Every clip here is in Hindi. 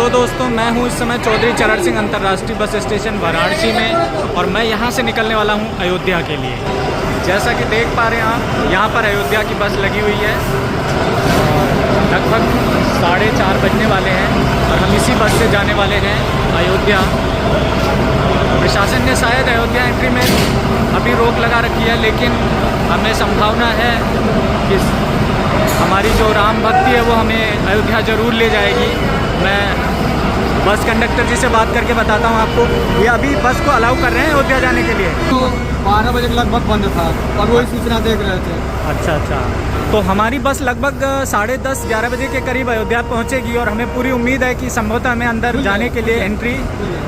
सो दोस्तों, मैं हूँ इस समय चौधरी चरण सिंह अंतर्राष्ट्रीय बस स्टेशन वाराणसी में और मैं यहाँ से निकलने वाला हूँ अयोध्या के लिए। जैसा कि देख पा रहे हैं आप, यहाँ पर अयोध्या की बस लगी हुई है। लगभग 4:30 बजने वाले हैं और हम इसी बस से जाने वाले हैं अयोध्या। प्रशासन ने शायद अयोध्या एंट्री में अभी रोक लगा रखी है, लेकिन हमें संभावना है कि हमारी जो राम भक्ति है वो हमें अयोध्या ज़रूर ले जाएगी। मैं बस कंडक्टर जी से बात करके बताता हूँ आपको। ये अभी बस को अलाउ कर रहे हैं अयोध्या जाने के लिए? तो 12 बजे के लगभग बंद था और वही सूचना देख रहे थे। अच्छा, तो हमारी बस लगभग 10:30-11 बजे के करीब अयोध्या पहुंचेगी और हमें पूरी उम्मीद है कि संभवतः हमें अंदर जाने के लिए एंट्री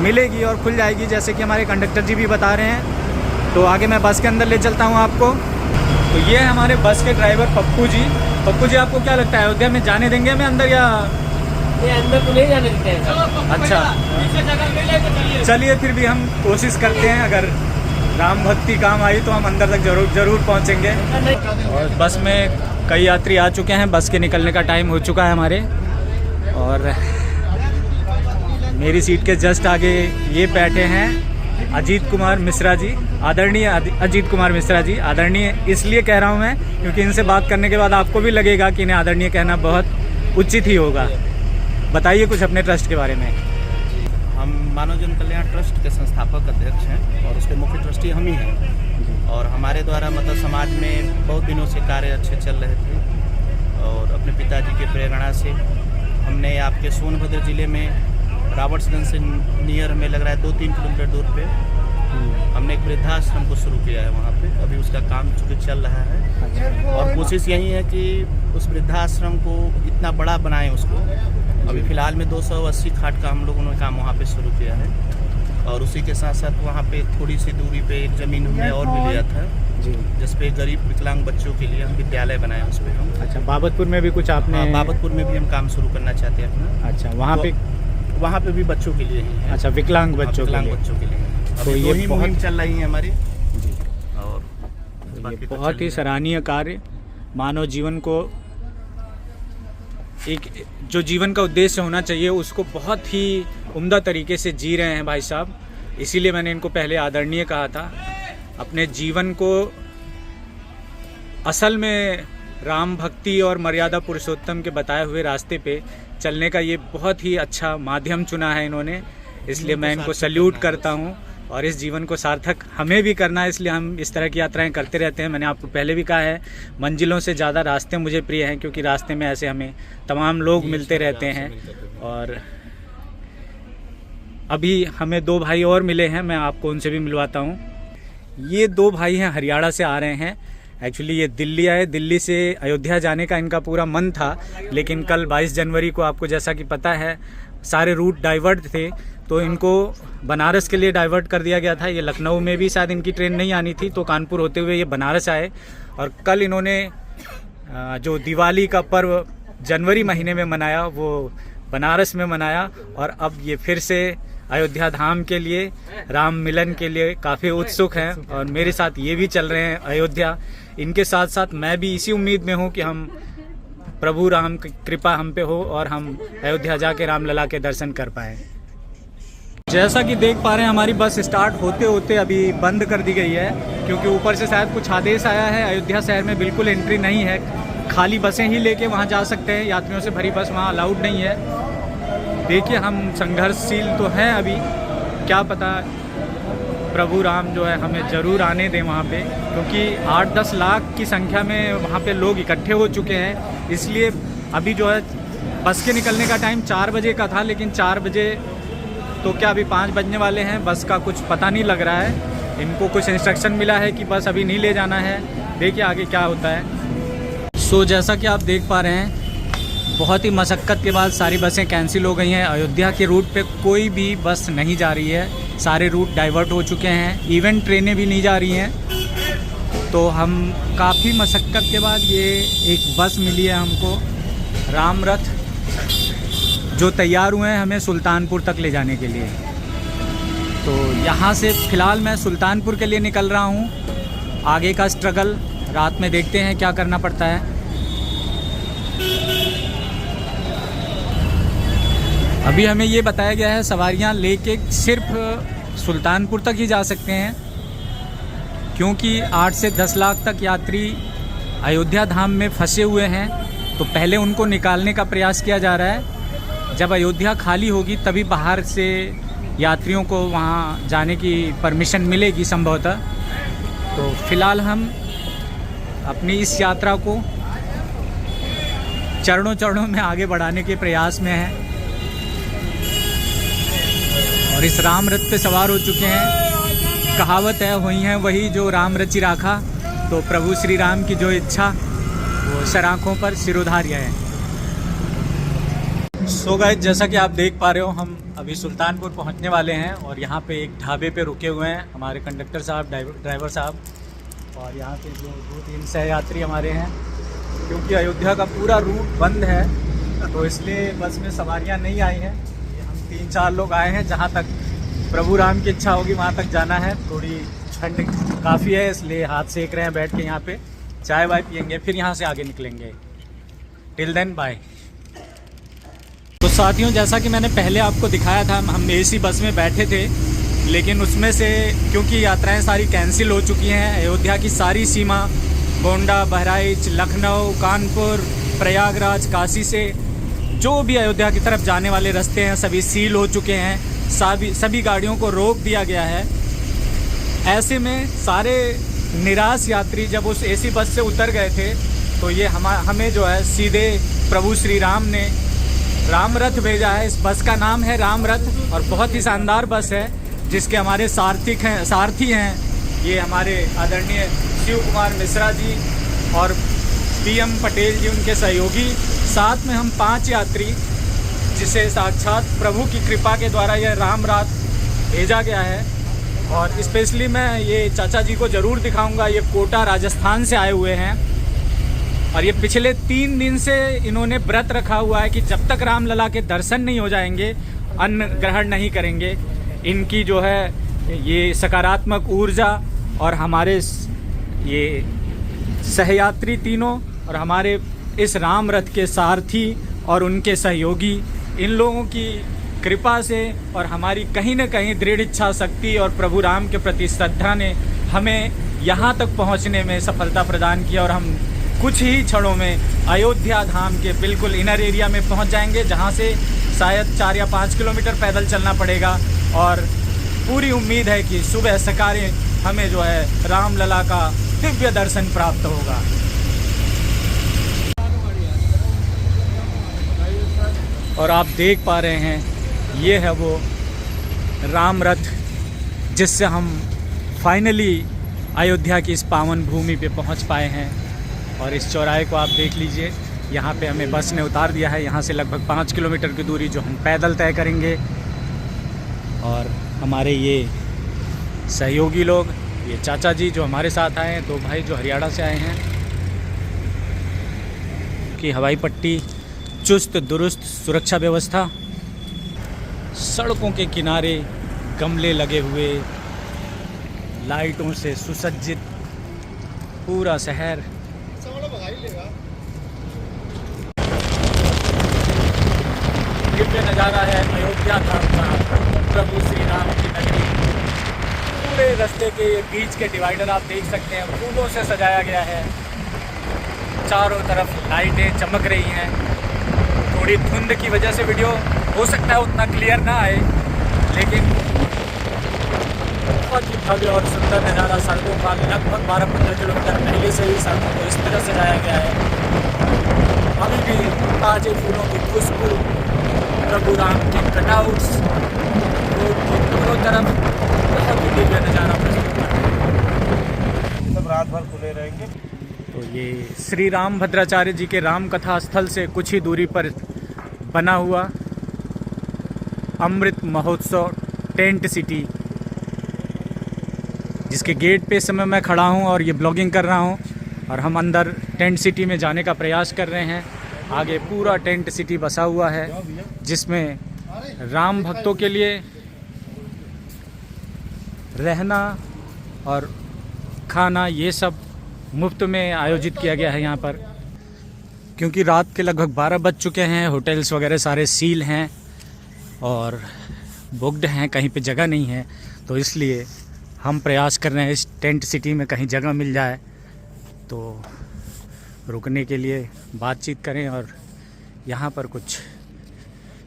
मिलेगी और खुल जाएगी, जैसे कि हमारे कंडक्टर जी भी बता रहे हैं। तो आगे मैं बस के अंदर ले चलता हूं आपको। तो ये है हमारे बस के ड्राइवर पप्पू जी। पप्पू जी, आपको क्या लगता है अयोध्या में जाने देंगे हमें अंदर या अंदर तो नहीं जाने देते हैं? अच्छा, चलिए फिर भी हम कोशिश करते हैं, अगर राम भक्ति काम आई तो हम अंदर तक जरूर पहुंचेंगे। और बस में कई यात्री आ चुके हैं, बस के निकलने का टाइम हो चुका है हमारे। और मेरी सीट के जस्ट आगे ये बैठे हैं अजीत कुमार मिश्रा जी, आदरणीय अजीत कुमार मिश्रा जी। आदरणीय इसलिए कह रहा हूँ मैं क्योंकि इनसे बात करने के बाद आपको भी लगेगा कि इन्हें आदरणीय कहना बहुत उचित ही होगा। बताइए कुछ अपने ट्रस्ट के बारे में। हम मानव जन कल्याण ट्रस्ट के संस्थापक अध्यक्ष हैं और उसके मुख्य ट्रस्टी हम ही हैं। और हमारे द्वारा मतलब समाज में बहुत दिनों से कार्य अच्छे चल रहे थे और अपने पिताजी के प्रेरणा से हमने आपके सोनभद्र ज़िले में रावर्ट्सगंज से नियर हमें लग रहा है 2-3 किलोमीटर दूर पे हमने एक वृद्धाश्रम को शुरू किया है वहाँ पे। अभी उसका काम चूँकि चल रहा है और कोशिश यही है कि उस वृद्धाश्रम को इतना बड़ा बनाएं उसको। अभी फ़िलहाल में 280 खाट का हम लोगों ने काम वहाँ पे शुरू किया है और उसी के साथ साथ वहाँ पे थोड़ी सी दूरी पे एक ज़मीन हमने और भी लिया था जिस पे गरीब विकलांग बच्चों के लिए हम विद्यालय बनाए उस पर हम। अच्छा, बाबतपुर में भी कुछ आपने? बाबतपुर में भी हम काम शुरू करना चाहते हैं अपना। अच्छा, वहाँ पे भी बच्चों के लिए ही है। अच्छा, विकलांग बच्चों के लिए। तो ये मुहिम चल रही है हमारी जी। और ये बहुत ही सराहनीय कार्य, मानव जीवन को एक जो जीवन का उद्देश्य होना चाहिए उसको बहुत ही उम्दा तरीके से जी रहे हैं भाई साहब। इसीलिए मैंने इनको पहले आदरणीय कहा था। अपने जीवन को असल में राम भक्ति और मर्यादा पुरुषोत्तम के बताए हुए रास्ते पे चलने का ये बहुत ही अच्छा माध्यम चुना है इन्होंने, इसलिए मैं इनको सैल्यूट करता हूँ। और इस जीवन को सार्थक हमें भी करना है, इसलिए हम इस तरह की यात्राएं करते रहते हैं। मैंने आपको पहले भी कहा है, मंजिलों से ज़्यादा रास्ते मुझे प्रिय हैं क्योंकि रास्ते में ऐसे हमें तमाम लोग मिलते रहते हैं। और अभी हमें 2 भाई और मिले हैं, मैं आपको उनसे भी मिलवाता हूँ। ये 2 भाई हैं, हरियाणा से आ रहे हैं। एक्चुअली ये दिल्ली आए, दिल्ली से अयोध्या जाने का इनका पूरा मन था, लेकिन कल 22 जनवरी को आपको जैसा कि पता है सारे रूट डाइवर्ट थे, तो इनको बनारस के लिए डाइवर्ट कर दिया गया था। ये लखनऊ में भी शायद इनकी ट्रेन नहीं आनी थी, तो कानपुर होते हुए ये बनारस आए और कल इन्होंने जो दिवाली का पर्व जनवरी महीने में मनाया वो बनारस में मनाया और अब ये फिर से अयोध्या धाम के लिए, राम मिलन के लिए काफ़ी उत्सुक हैं और मेरे साथ ये भी चल रहे हैं अयोध्या। इनके साथ साथ मैं भी इसी उम्मीद में हूँ कि हम प्रभु राम की कृपा हम पे हो और हम अयोध्या जाके रामलला के दर्शन कर पाएँ। जैसा कि देख पा रहे हैं हमारी बस स्टार्ट होते होते अभी बंद कर दी गई है क्योंकि ऊपर से शायद कुछ आदेश आया है। अयोध्या शहर में बिल्कुल एंट्री नहीं है, खाली बसें ही लेके वहाँ जा सकते हैं, यात्रियों से भरी बस वहाँ अलाउड नहीं है। देखिए, हम संघर्षशील तो हैं अभी, क्या पता प्रभु राम जो है हमें ज़रूर आने दें वहाँ पे, क्योंकि 8-10 लाख की संख्या में वहाँ पे लोग इकट्ठे हो चुके हैं। इसलिए अभी जो है बस के निकलने का टाइम 4 बजे का था, लेकिन 4 बजे तो क्या अभी 5 बजने वाले हैं, बस का कुछ पता नहीं लग रहा है। इनको कुछ इंस्ट्रक्शन मिला है कि बस अभी नहीं ले जाना है, देखिए आगे क्या होता है। सो जैसा कि आप देख पा रहे हैं, बहुत ही मशक्क़त के बाद सारी बसें कैंसिल हो गई हैं। अयोध्या के रूट पे कोई भी बस नहीं जा रही है, सारे रूट डाइवर्ट हो चुके हैं, इवन ट्रेनें भी नहीं जा रही हैं। तो हम काफ़ी मशक्क़त के बाद ये एक बस मिली है हमको, राम रथ, जो तैयार हुए हैं हमें सुल्तानपुर तक ले जाने के लिए। तो यहाँ से फ़िलहाल मैं सुल्तानपुर के लिए निकल रहा हूँ। आगे का स्ट्रगल रात में देखते हैं क्या करना पड़ता है। अभी हमें ये बताया गया है सवारियां लेके सिर्फ सुल्तानपुर तक ही जा सकते हैं, क्योंकि 8 से 10 लाख तक यात्री अयोध्या धाम में फंसे हुए हैं। तो पहले उनको निकालने का प्रयास किया जा रहा है। जब अयोध्या खाली होगी तभी बाहर से यात्रियों को वहाँ जाने की परमिशन मिलेगी संभवतः। तो फिलहाल हम अपनी इस यात्रा को चरणों चरणों में आगे बढ़ाने के प्रयास में हैं और इस राम रथ पे सवार हो चुके हैं। कहावत है, हुई हैं वही जो राम रचि राखा। तो प्रभु श्री राम की जो इच्छा वो सराखों पर सिरोधार्य है। सो गाइस, जैसा कि आप देख पा रहे हो, हम अभी सुल्तानपुर पहुंचने वाले हैं और यहाँ पे एक ढाबे पे रुके हुए हैं हमारे कंडक्टर साहब, ड्राइवर साहब। और यहाँ पे जो 2-3 सहयात्री हमारे हैं, क्योंकि अयोध्या का पूरा रूट बंद है तो इसलिए बस में सवारियाँ नहीं आई हैं। हम 3-4 लोग आए हैं, जहाँ तक प्रभु राम की इच्छा होगी वहाँ तक जाना है। थोड़ी ठंड काफ़ी है इसलिए हाथ सेक रहे हैं बैठ के यहाँ पे, चाय वाय पियेंगे, फिर यहाँ से आगे निकलेंगे। Till then bye. तो साथियों, जैसा कि मैंने पहले आपको दिखाया था, हम एसी बस में बैठे थे, लेकिन उसमें से क्योंकि यात्राएं सारी कैंसिल हो चुकी हैं, अयोध्या की सारी सीमा गोंडा, बहराइच, लखनऊ, कानपुर, प्रयागराज, काशी से जो भी अयोध्या की तरफ जाने वाले रास्ते हैं सभी सील हो चुके हैं। सभी गाड़ियों को रोक दिया गया है। ऐसे में सारे निराश यात्री जब उस एसी बस से उतर गए थे तो ये हमें जो है सीधे प्रभु श्री राम ने राम रथ भेजा है। इस बस का नाम है राम रथ और बहुत ही शानदार बस है, जिसके हमारे सारथी हैं ये हमारे आदरणीय शिव कुमार मिश्रा जी और PM पटेल जी, उनके सहयोगी। साथ में हम 5 यात्री, जिसे साक्षात प्रभु की कृपा के द्वारा यह राम रथ भेजा गया है। और स्पेशली मैं ये चाचा जी को ज़रूर दिखाऊंगा। ये कोटा राजस्थान से आए हुए हैं और ये पिछले 3 दिन से इन्होंने व्रत रखा हुआ है कि जब तक रामलला के दर्शन नहीं हो जाएंगे अन्न ग्रहण नहीं करेंगे। इनकी जो है ये सकारात्मक ऊर्जा और हमारे ये सहयात्री तीनों और हमारे इस राम रथ के सारथी और उनके सहयोगी, इन लोगों की कृपा से और हमारी कहीं न कहीं दृढ़ इच्छा शक्ति और प्रभु राम के प्रति श्रद्धा ने हमें यहाँ तक पहुँचने में सफलता प्रदान की। और हम कुछ ही क्षणों में अयोध्या धाम के बिल्कुल इनर एरिया में पहुँच जाएंगे, जहाँ से शायद 4 या 5 किलोमीटर पैदल चलना पड़ेगा। और पूरी उम्मीद है कि सुबह सकारे हमें जो है रामलला का दिव्य दर्शन प्राप्त होगा। और आप देख पा रहे हैं, ये है वो राम रथ जिससे हम फाइनली अयोध्या की इस पावन भूमि पे पहुंच पाए हैं। और इस चौराहे को आप देख लीजिए, यहाँ पे हमें बस ने उतार दिया है। यहाँ से लगभग 5 किलोमीटर की दूरी जो हम पैदल तय करेंगे। और हमारे ये सहयोगी लोग, ये चाचा जी जो हमारे साथ आए हैं, 2 भाई जो हरियाणा से आए हैं, कि हवाई पट्टी, चुस्त दुरुस्त सुरक्षा व्यवस्था, सड़कों के किनारे गमले लगे हुए, लाइटों से सुसज्जित पूरा शहर। दिव्य नज़ारा है अयोध्या धाम का, प्रभु श्री राम की नगरी। पूरे रास्ते के बीच के डिवाइडर आप देख सकते हैं, फूलों से सजाया गया है। चारों तरफ लाइटें चमक रही हैं। थोड़ी धुंध की वजह से वीडियो हो सकता है उतना क्लियर ना आए, लेकिन बहुत ही भव्य और सुंदर नज़ारा। सड़कों का लगभग 12-15 किलोमीटर पहले से ही सड़कों को इस तरह सजाया गया है। अभी भी ताजे फूलों की खुशबू, प्रभु राम के कटआउट्स रोड के दोनों तरफ, बहुत ही दिव्य नज़ारा प्रस्तुत है। सब रात भर खुले रहेंगे। तो ये श्री राम भद्राचार्य जी के राम कथा स्थल से कुछ ही दूरी पर बना हुआ अमृत महोत्सव टेंट सिटी, जिसके गेट पे इस समय मैं खड़ा हूँ और ये ब्लॉगिंग कर रहा हूँ। और हम अंदर टेंट सिटी में जाने का प्रयास कर रहे हैं। आगे पूरा टेंट सिटी बसा हुआ है, जिसमें राम भक्तों के लिए रहना और खाना ये सब मुफ्त में आयोजित किया गया है यहाँ पर। क्योंकि रात के लगभग 12 बज चुके हैं, होटल्स वगैरह सारे सील हैं, और बुक्ड हैं, कहीं पे जगह नहीं है, तो इसलिए हम प्रयास कर रहे हैं इस टेंट सिटी में कहीं जगह मिल जाए तो रुकने के लिए बातचीत करें और यहाँ पर कुछ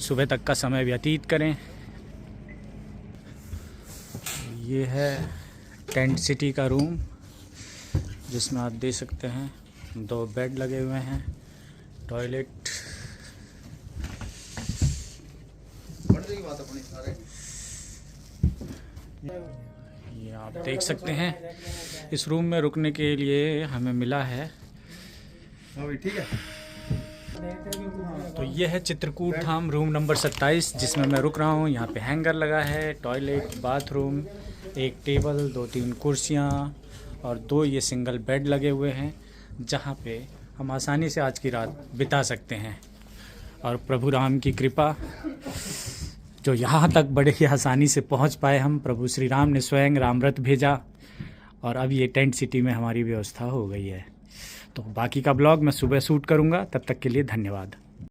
सुबह तक का समय व्यतीत करें। ये है टेंट सिटी का रूम जिसमें आप देख सकते हैं 2 बेड लगे हुए हैं, टॉयलेट। ये आप देख सकते हैं इस रूम में रुकने के लिए हमें मिला है। ठीक है। तो ये है चित्रकूट धाम रूम नंबर 27 जिसमें मैं रुक रहा हूँ। यहाँ पे हैंगर लगा है, टॉयलेट, बाथरूम, एक टेबल, 2-3 कुर्सियाँ और 2 ये सिंगल बेड लगे हुए हैं जहाँ पे हम आसानी से आज की रात बिता सकते हैं। और प्रभु राम की कृपा जो यहाँ तक बड़े ही आसानी से पहुँच पाए हम, प्रभु श्री राम ने स्वयं रामरथ भेजा और अब ये टेंट सिटी में हमारी व्यवस्था हो गई है। तो बाकी का ब्लॉग मैं सुबह शूट करूँगा, तब तक के लिए धन्यवाद।